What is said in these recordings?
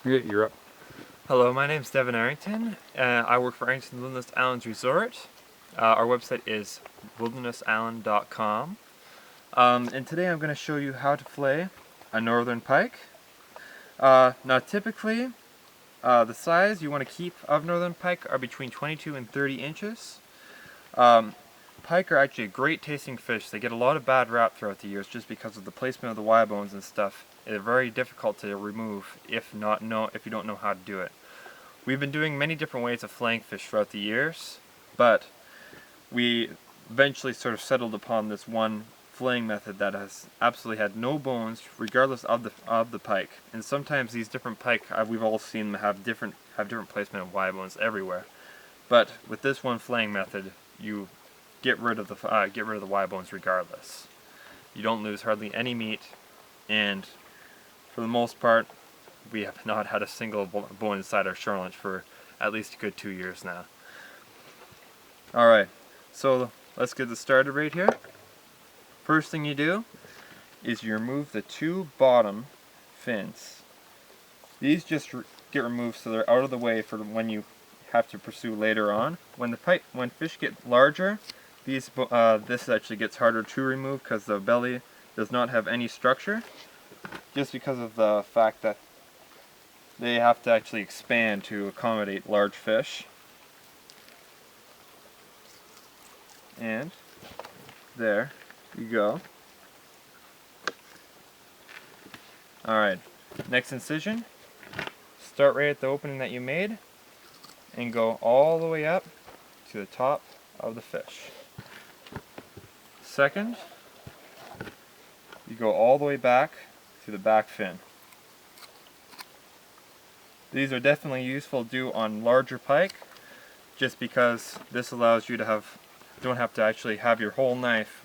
Okay, you're up. Hello, my name is Devin Errington. I work for Errington Wilderness Islands Resort. Our website is wildernessisland.com. And today I'm going to show you how to fillet a northern pike. Now typically, the size you want to keep of northern pike are between 22 and 30 inches. Pike are actually a great tasting fish. They get a lot of bad rap throughout the years just because of the placement of the Y bones and stuff. They're very difficult to remove if you don't know how to do it. We've been doing many different ways of filleting fish throughout the years, but we eventually sort of settled upon this one filleting method that has absolutely had no bones, regardless of the pike. And sometimes these different pike, we've all seen them have different placement of Y bones everywhere. But with this one filleting method, you get rid of the Y bones regardless. You don't lose hardly any meat, and for the most part, we have not had a single bone inside our shore lunch for at least a good 2 years now. Alright, so let's get this started right here. First thing you do is you remove the two bottom fins. These just get removed so they're out of the way for when you have to pursue later on. When fish get larger, this actually gets harder to remove because the belly does not have any structure, just because of the fact that they have to actually expand to accommodate large fish. And there you go. Alright, next incision, start right at the opening that you made and go all the way up to the top of the fish. Second, you go all the way back to the back fin. These are definitely useful to do on larger pike, just because this allows you to don't have to actually have your whole knife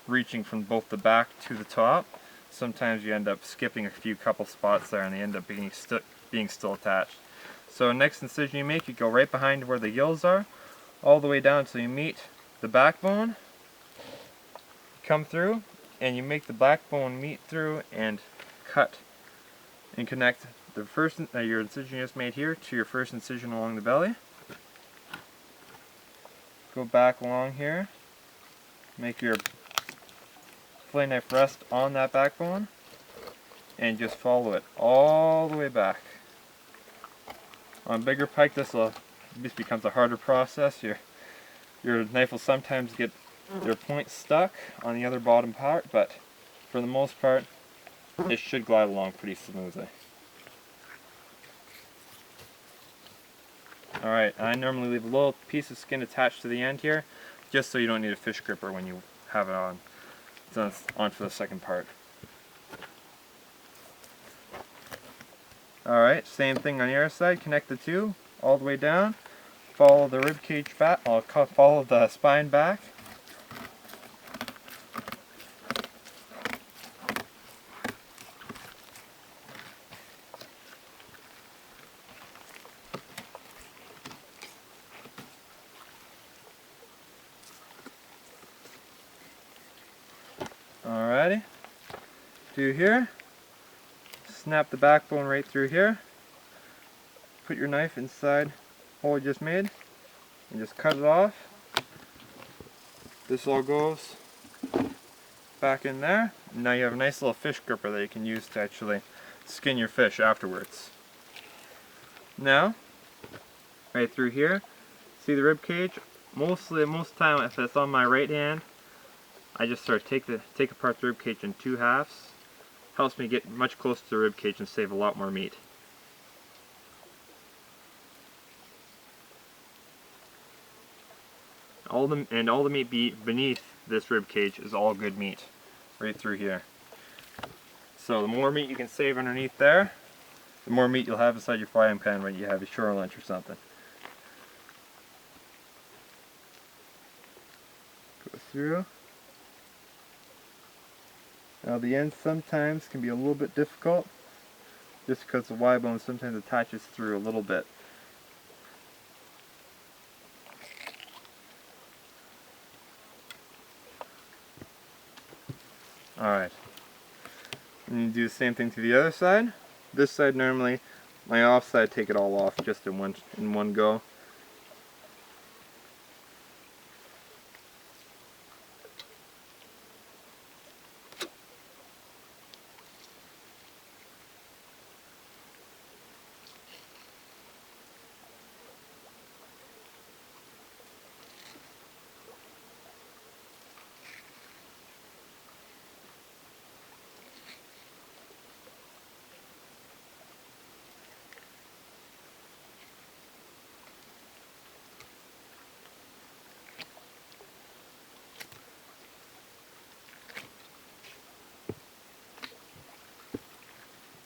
reaching from both the back to the top. Sometimes you end up skipping a couple spots there and they end up being still attached. So next incision you make, you go right behind where the gills are, all the way down until you meet the backbone. Come through and you make the backbone meet through and cut and connect the first your incision you just made here to your first incision along the belly. Go back along here, make your fillet knife rest on that backbone, and just follow it all the way back. On bigger pike, this becomes a harder process. Your knife will sometimes get your point stuck on the other bottom part, but for the most part, it should glide along pretty smoothly. Alright, I normally leave a little piece of skin attached to the end here, just so you don't need a fish gripper when you have it on. It's on for the second part. Alright, same thing on the other side, connect the two all the way down, follow the rib cage back, follow the spine back. Alrighty, do here, snap the backbone right through here, put your knife inside the hole you just made, and just cut it off. This all goes back in there. Now you have a nice little fish gripper that you can use to actually skin your fish afterwards. Now, right through here, see the rib cage? Most of the time, if it's on my right hand, I just sort of take apart the rib cage in two halves. Helps me get much closer to the rib cage and save a lot more meat. All the meat beneath this rib cage is all good meat, right through here. So the more meat you can save underneath there, the more meat you'll have inside your frying pan when you have your shore lunch or something. Go through. Now the end sometimes can be a little bit difficult, just because the Y bone sometimes attaches through a little bit. Alright, and you do the same thing to the other side. This side normally my offside, take it all off just in one go.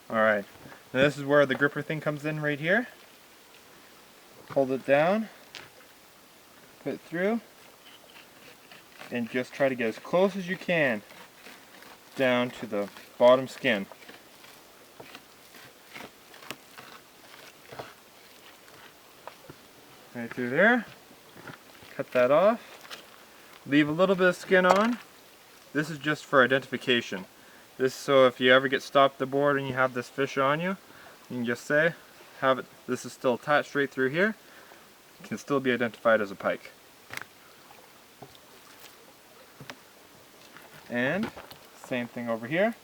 Alright, now this is where the gripper thing comes in right here. Hold it down, put it through, and just try to get as close as you can down to the bottom skin. Right through there. Cut that off. Leave a little bit of skin on. This is just for identification. This is so if you ever get stopped at the board and you have this fish on you, you can just say, this is still attached right through here. It can still be identified as a pike. And same thing over here.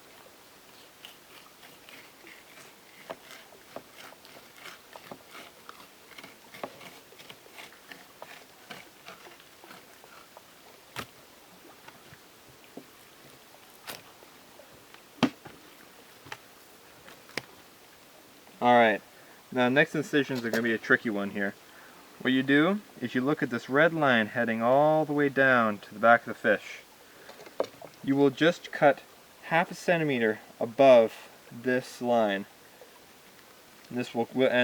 Alright, now next incisions are going to be a tricky one here. What you do is you look at this red line heading all the way down to the back of the fish. You will just cut half a centimeter above this line. And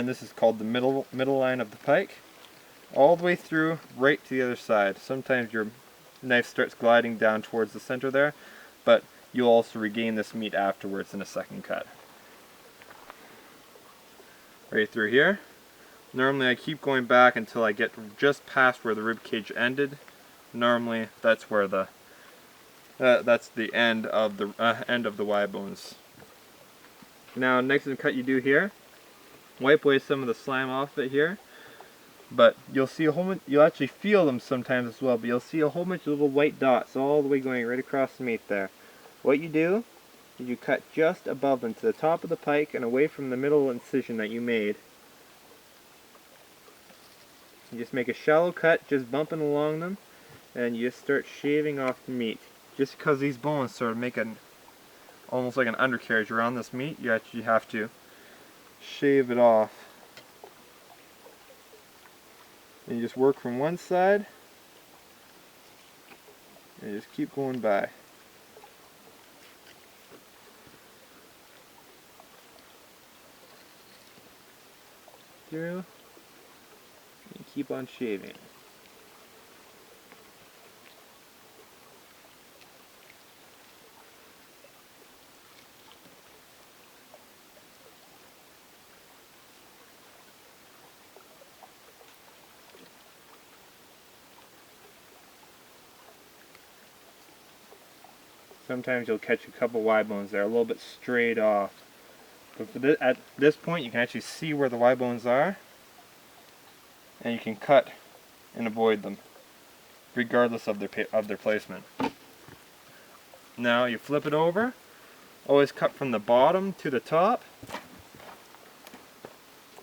this is called the middle line of the pike. All the way through, right to the other side. Sometimes your knife starts gliding down towards the center there, but you'll also regain this meat afterwards in a second cut. Right through here. Normally I keep going back until I get just past where the rib cage ended. Normally that's where that's the end of the Y bones. Now next cut you do here, wipe away some of the slime off it here. But you'll see you'll actually feel them sometimes as well, but you'll see a whole bunch of little white dots all the way going right across the meat there. What you do is you cut just above them to the top of the pike and away from the middle incision that you made. You just make a shallow cut, just bumping along them, and you just start shaving off the meat. Just because these bones sort of make almost like an undercarriage around this meat, you actually have to shave it off. And you just work from one side, and just keep going by. Through, and keep on shaving. Sometimes you'll catch a couple Y bones that are a little bit straight off. But at this point you can actually see where the Y bones are, and you can cut and avoid them, regardless of their placement. Now you flip it over, always cut from the bottom to the top,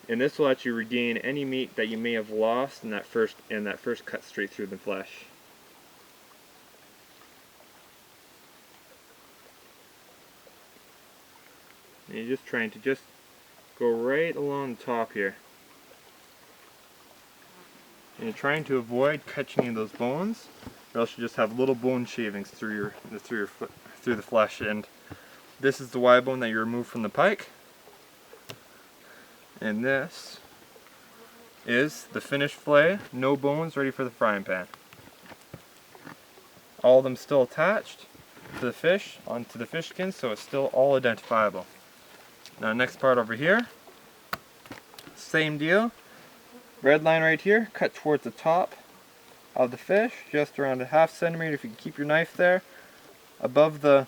and this will let you regain any meat that you may have lost in that first cut straight through the flesh. And you're just trying to go right along the top here. And you're trying to avoid catching any of those bones, or else you just have little bone shavings through the flesh. And this is the Y bone that you remove from the pike. And this is the finished fillet, no bones, ready for the frying pan. All of them still attached to the fish, onto the fish skin, so it's still all identifiable. Now next part over here, same deal. Red line right here, cut towards the top of the fish, just around a half centimeter if you can keep your knife there, above that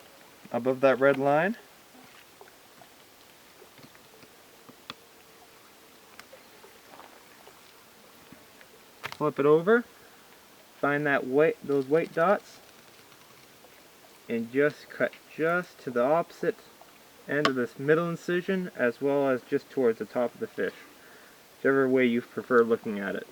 red line. flip it over, find those white dots, and just cut just to the opposite end of this middle incision, as well as just towards the top of the fish, whichever way you prefer looking at it.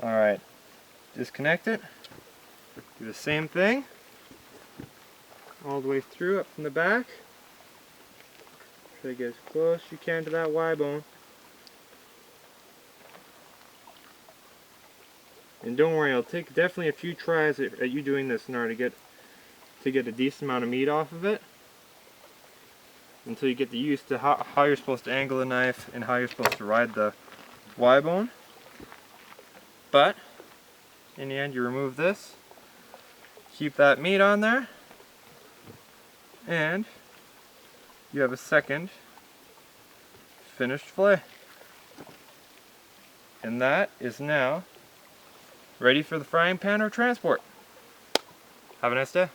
Alright, disconnect it, do the same thing, all the way through, up from the back. Try to get as close as you can to that Y bone. And don't worry, it'll take definitely a few tries at you doing this in order to get a decent amount of meat off of it, until you get used to how you're supposed to angle the knife and how you're supposed to ride the Y bone. But in the end, you remove this, keep that meat on there, and you have a second finished fillet. And that is now ready for the frying pan or transport. Have a nice day.